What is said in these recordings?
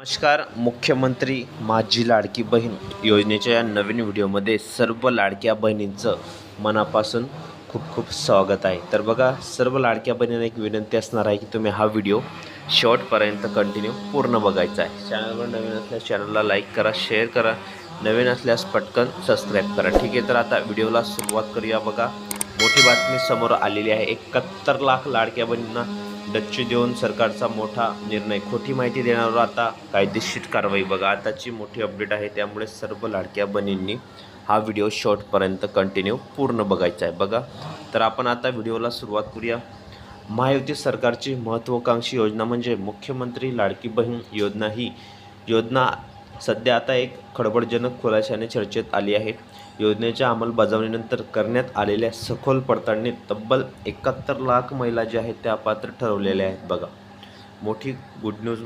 नमस्कार. मुख्यमंत्री माझी लाडकी बहीण योजनेच्या या नवीन व्हिडिओमध्ये सर्व लाडक्या बहिणींचं मनापासून खूप खूप स्वागत आहे. तर बघा, सर्व लाडक्या बहिणींना एक विनंती असणार आहे की तुम्ही हा व्हिडिओ शेवटपर्यंत कंटिन्यू पूर्ण बघायचा आहे. चॅनलवर नवीन असल्यास चॅनलला लाईक करा, शेअर करा, नवीन असल्यास पटकन सबस्क्राईब करा. ठीक आहे, तर आता व्हिडिओला सुरुवात करूया. बघा, मोठी बातमी समोर आलेली आहे. 71 लाख लाडक्या बहिणींना डच्चू देऊन सरकारचा मोठा निर्णय. खोटी माहिती देण्यावर आता कायदेशीर कारवाई. बघा, आताची मोठी अपडेट आहे, त्यामुळे सर्व लाडक्या बहिणींनी हा व्हिडिओ शेवटपर्यंत कंटिन्यू पूर्ण बघायचा आहे. बघा, तर आपण आता व्हिडिओला सुरुवात करूया. महायुती सरकारची महत्त्वाकांक्षी योजना म्हणजे मुख्यमंत्री लाडकी बहीण योजना. ही योजना सध्या आता एक खळबळजनक खुलाशाने चर्चेत आली आहे. योजनेच्या अंमलबजावणीनंतर करण्यात आलेल्या सखोल पडताळणीत तब्बल 71 लाख महिला ज्या आहेत त्या अपात्र ठरवलेल्या आहेत. बघा, मोठी गुड न्यूज,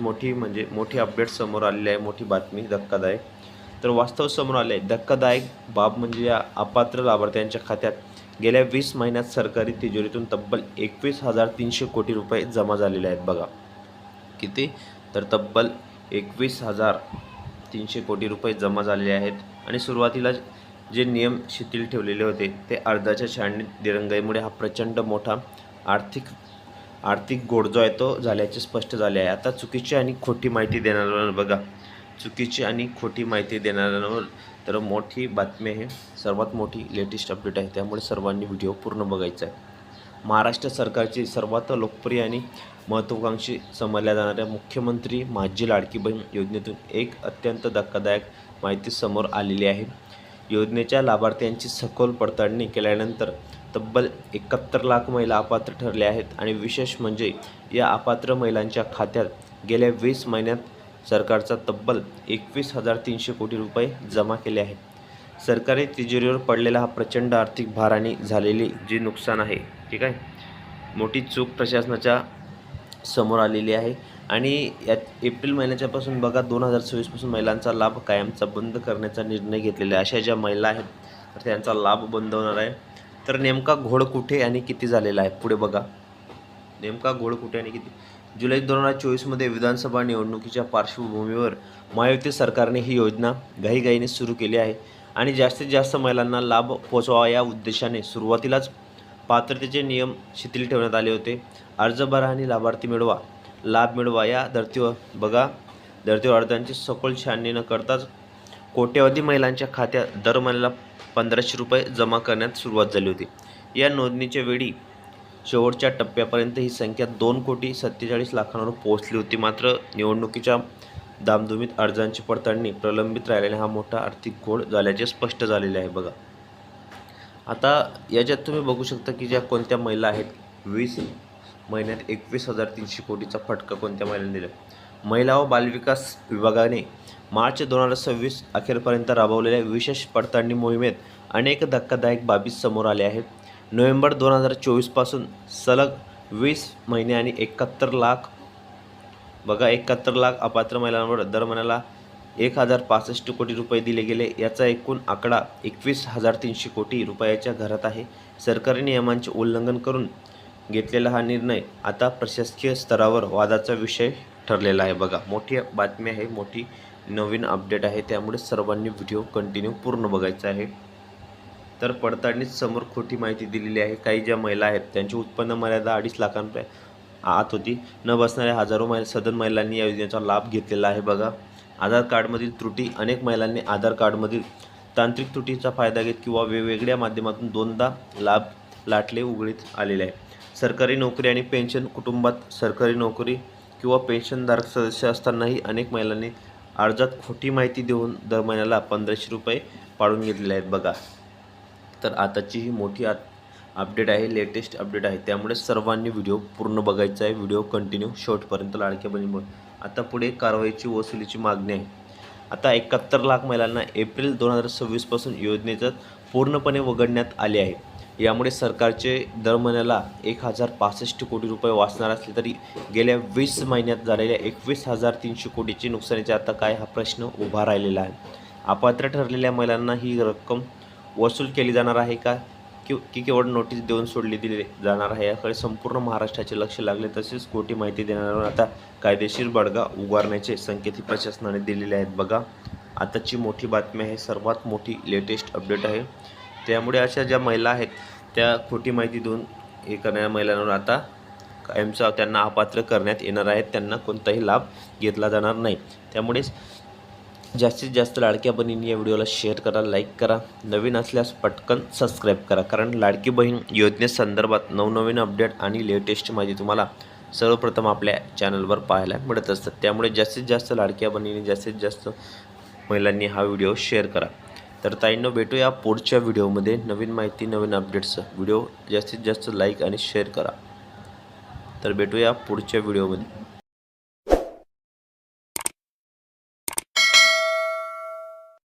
मोठी अपडेट समोर आलेली आहे, मोठी बातमी, धक्कादायक. तर वास्तव समोर आले आहे. धक्कादायक बाब म्हणजे या अपात्र लाभार्थ्यांच्या खात्यात गेल्या 20 महिन्यात सरकारी तिजोरीतून तब्बल 21,300 कोटी रुपये जमा झालेले आहेत. बघा, किती? तर तब्बल 21,300 कोटी रुपये जमा झालेले आहेत. आणि सुरुवातीला जे नियम शिथिल ठेवलेले होते ते अर्जाच्या छाननीत दिरंगाईमुळे हा प्रचंड मोठा आर्थिक घोड जो आहे तो झाल्याचे स्पष्ट झाले आहे. आता चुकीची आणि खोटी माहिती देणाऱ्यांवर, बघा, चुकीची आणि खोटी माहिती देणाऱ्यांवर तर मोठी बातमी आहे, सर्वात मोठी लेटेस्ट अपडेट आहे, त्यामुळे सर्वांनी व्हिडिओ पूर्ण बघायचा आहे. महाराष्ट्र सरकारची सर्वात लोकप्रिय आणि महत्त्वाकांक्षी समजल्या जाणाऱ्या मुख्यमंत्री माझी लाडकी बहीण योजनेतून एक अत्यंत धक्कादायक माहिती समोर आलेली आहे. योजनेच्या लाभार्थ्यांची सखोल पडताळणी केल्यानंतर तब्बल 71 लाख महिला अपात्र ठरल्या आहेत. आणि विशेष म्हणजे या अपात्र महिलांच्या खात्यात गेल्या 20 महिन्यात सरकारचा तब्बल 21,300 कोटी रुपये जमा केले आहेत. सरकारी तिजोरीवर पडलेला हा प्रचंड आर्थिक भार आणि झालेली जी नुकसान आहे, ठीक आहे, मोठी चूक प्रशासनाच्या समोर आलेली आहे. आणि यात एप्रिल महिन्याच्यापासून, बघा, 2024 पासून महिलांचा लाभ कायमचा बंद करण्याचा निर्णय घेतलेला आहे. अशा ज्या महिला आहेत तर त्यांचा लाभ बंद होणार आहे. तर नेमका घोळ कुठे आणि किती झालेला आहे, पुढे बघा, नेमका घोळ कुठे आणि किती. जुलै 2024मध्ये विधानसभा निवडणुकीच्या पार्श्वभूमीवर महायुती सरकारने ही योजना घाईघाईने सुरू केली आहे. आणि जास्तीत जास्त महिलांना लाभ पोहोचवावा या उद्देशाने सुरुवातीलाच पात्रतेचे नियम शिथिल ठेवण्यात आले होते. अर्ज भरा आणि लाभार्थी मिळवा, लाभ मिळवा या धर्तीवर, बघा, धर्तीवर अर्जांची सखोल छाननी न करताच कोट्यवधी महिलांच्या खात्यात दर महिन्याला 1,500 रुपये जमा करण्यात सुरुवात झाली होती. या नोंदणीच्या वेळी शेवटच्या टप्प्यापर्यंत ही संख्या 2,47,00,000 पोहोचली होती. मात्र निवडणुकीच्या धामधुमीत अर्जांची पडताळणी प्रलंबित राहिल्याने हा मोठा आर्थिक घोळ झाल्याचे स्पष्ट झालेले आहे. बघा, आता याच्यात तुम्ही बघू शकता की ज्या कोणत्या महिला आहेत, 20 महिन्यात 21,300 कोटीचा फटका कोणत्या महिलांनी दिला. महिला व बालविकास विभागाने मार्च 2026 अखेरपर्यंत राबवलेल्या विशेष पडताळणी मोहिमेत अनेक धक्कादायक बाबी समोर आल्या आहेत. नोव्हेंबर 2024 पासून सलग 20 महिने आणि 71 लाख, बघा, 71 लाख अपात्र महिलांवर दर महिन्याला 1,065 कोटी रुपये दिले गेले. याचा एकूण आकडा 21,300 कोटी रुपयाच्या घरात आहे. सरकारी नियमांचे उल्लंघन करून घेतलेला हा निर्णय आता प्रशासकीय स्तरावर वादाचा विषय ठरलेला आहे. बघा, मोठी बातमी आहे, मोठी नवीन अपडेट आहे, त्यामुळे सर्वांनी व्हिडिओ कंटिन्यू पूर्ण बघायचा आहे. तर पडताळणीत समोर खोटी माहिती दिलेली आहे. काही ज्या महिला आहेत त्यांची उत्पन्न मर्यादा 2.5 लाखांपर्यंत आत होती. न बसणाऱ्या हजारो सदन महिलांनी या योजनेचा लाभ घेतलेला आहे. बघा, आधार कार्डमधील त्रुटी. अनेक महिलांनी आधार कार्डमधील तांत्रिक त्रुटीचा फायदा घेत किंवा वेगवेगळ्या माध्यमातून दोनदा लाभ लाटले उघडीत आलेले आहे. सरकारी नोकरी आणि पेन्शन. कुटुंबात सरकारी नोकरी किंवा पेन्शनधारक सदस्य असतानाही अनेक महिलांनी अर्जात खोटी माहिती देऊन दर महिन्याला 1,500 रुपये पाडून घेतलेले आहेत. बघा, तर आताची ही मोठी अपडेट आहे, लेटेस्ट अपडेट आहे, त्यामुळे सर्वांनी व्हिडिओ पूर्ण बघायचा आहे. व्हिडिओ कंटिन्यू शेवटपर्यंत लाडक्या बहिणीमुळे. आता पुढे कारवाईची वसुलीची मागणी आहे. आता 71 लाख महिलांना एप्रिल 2026 पासून योजनेचं पूर्णपणे वगळण्यात आले आहे. यामुळे सरकारचे दर महिन्याला 1,065 कोटी रुपये वाचणार असले तरी गेल्या 20 महिन्यात झालेल्या 21,300 कोटीची नुकसानीचे आता काय, हा प्रश्न उभा राहिलेला आहे. अपात्र ठरलेल्या महिलांना ही रक्कम वसूल केली जाणार आहे का, की केवळ नोटीस देऊन सोडली दिली जाणार आहे याकडे संपूर्ण महाराष्ट्राचे लक्ष लागले. तसेच खोटी माहिती देणाऱ्यांवर आता कायदेशीर बडगा उगारण्याचे संकेतही प्रशासनाने दिलेले आहेत. बघा, आताची मोठी बातमी आहे, सर्वात मोठी लेटेस्ट अपडेट आहे. त्यामुळे अशा ज्या महिला आहेत त्या खोटी माहिती देऊन हे करणाऱ्या महिलांवर आता कायमचा त्यांना अपात्र करण्यात येणार आहेत. त्यांना कोणताही लाभ घेतला जाणार नाही. त्यामुळे जास्तीत जास्त लाडक्या बहिणींनी या व्हिडिओला शेअर करा, लाईक करा, नवीन असल्यास पटकन सबस्क्राईब करा. कारण लाडकी बहीण योजनेसंदर्भात नवनवीन अपडेट आणि लेटेस्ट माहिती तुम्हाला सर्वप्रथम आपल्या चॅनलवर पाहायला मिळत असतात. त्यामुळे जास्तीत जास्त लाडक्या बहिणींनी जास्तीत जास्त महिलांनी हा व्हिडिओ शेअर करा. तर ताईंनो, भेटूया पुढच्या व्हिडिओमध्ये नवीन माहिती नवीन अपडेट्स. व्हिडिओ जास्तीत जास्त लाईक आणि शेअर करा. तर भेटूया पुढच्या व्हिडिओमध्ये.